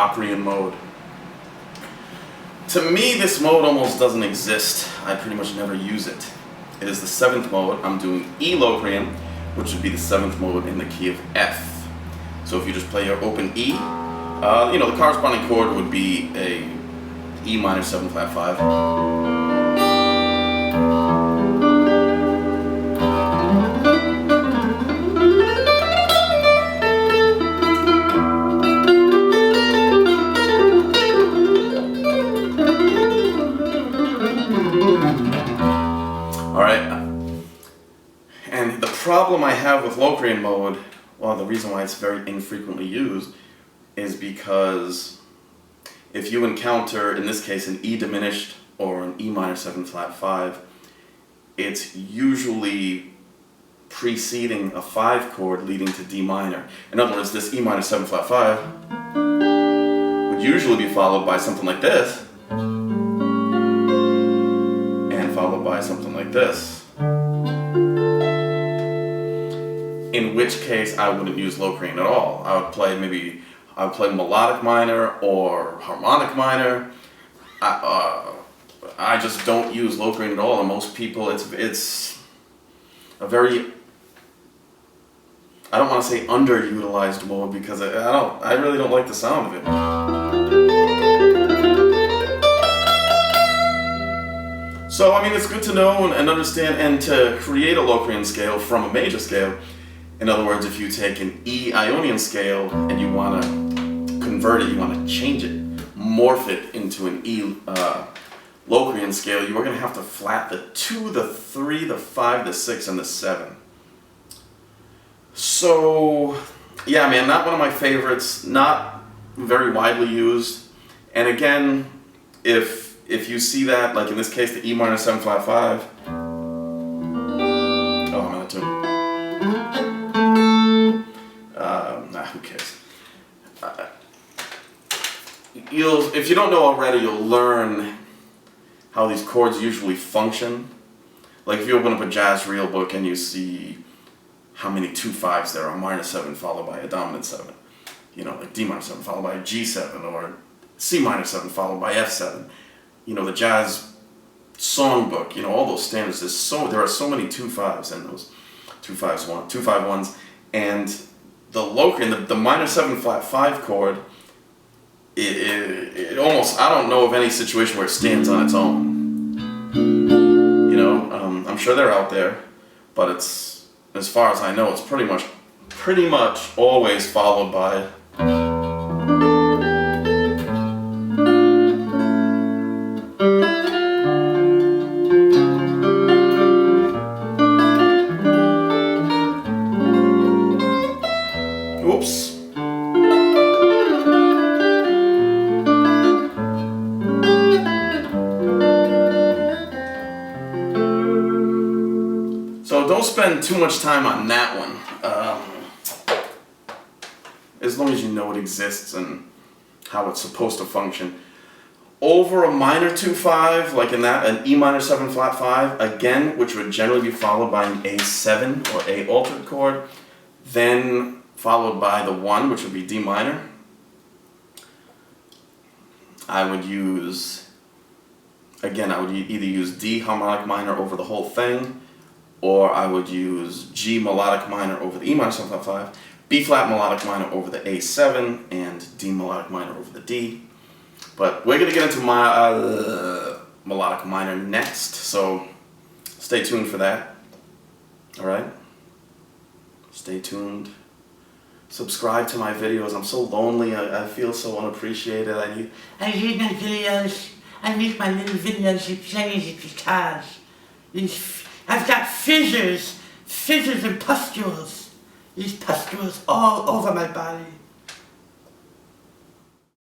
Locrian mode. To me, this mode almost doesn't exist. I pretty much never use it. It is the 7th mode. I'm doing E Locrian, which would be the 7th mode in the key of F. So if you just play your open E, the corresponding chord would be a E minor 7 flat 5. And the problem I have with Locrian mode, well, the reason why it's very infrequently used, is because if you encounter, in this case, an E diminished or an E minor 7 flat 5, it's usually preceding a 5 chord leading to D minor. In other words, this E minor 7 flat 5 would usually be followed by something like this, and followed by something like this. In which case I wouldn't use Locrian at all. I would play Melodic minor or Harmonic minor. I just don't use Locrian at all, and most people, it's a very, I don't want to say underutilized mode, because I really don't like the sound of it. So I mean, it's good to know and understand, and to create a Locrian scale from a major scale. In other words, if you take an E Ionian scale and you want to convert it, you want to change it, morph it into an E Locrian scale, you are going to have to flat the 2, the 3, the 5, the 6, and the 7. So, yeah, man, not one of my favorites, not very widely used. And again, if you see that, like in this case, the E minor 7 flat 5, oh, I'm out of tune. Who cares? If you don't know already, you'll learn how these chords usually function. Like if you open up a jazz real book and you see how many 2/5s there are, minor 7 followed by a dominant 7. Like D minor 7 followed by a G7, or C minor 7 followed by F7. The jazz songbook, all those standards, there are so many 2/5s in those 2/5s, and the Locrian, the minor 7 flat 5 chord, it almost, I don't know of any situation where it stands on its own. I'm sure they're out there, but it's, as far as I know, it's pretty much always followed by oops. So don't spend too much time on that one. As long as you know it exists and how it's supposed to function. Over a minor 2/5, like in that, an E minor 7 flat 5, again, which would generally be followed by an A7 or A altered chord, then followed by the 1, which would be D minor. I would either use D harmonic minor over the whole thing, or I would use G melodic minor over the E minor 7 flat 5, B flat melodic minor over the A7, and D melodic minor over the D. But we're going to get into my melodic minor next, so stay tuned for that. Alright? Stay tuned. Subscribe to my videos. I'm so lonely. I feel so unappreciated. I need my videos. I need my little videos to play the guitars. I've got fissures and pustules. These pustules all over my body.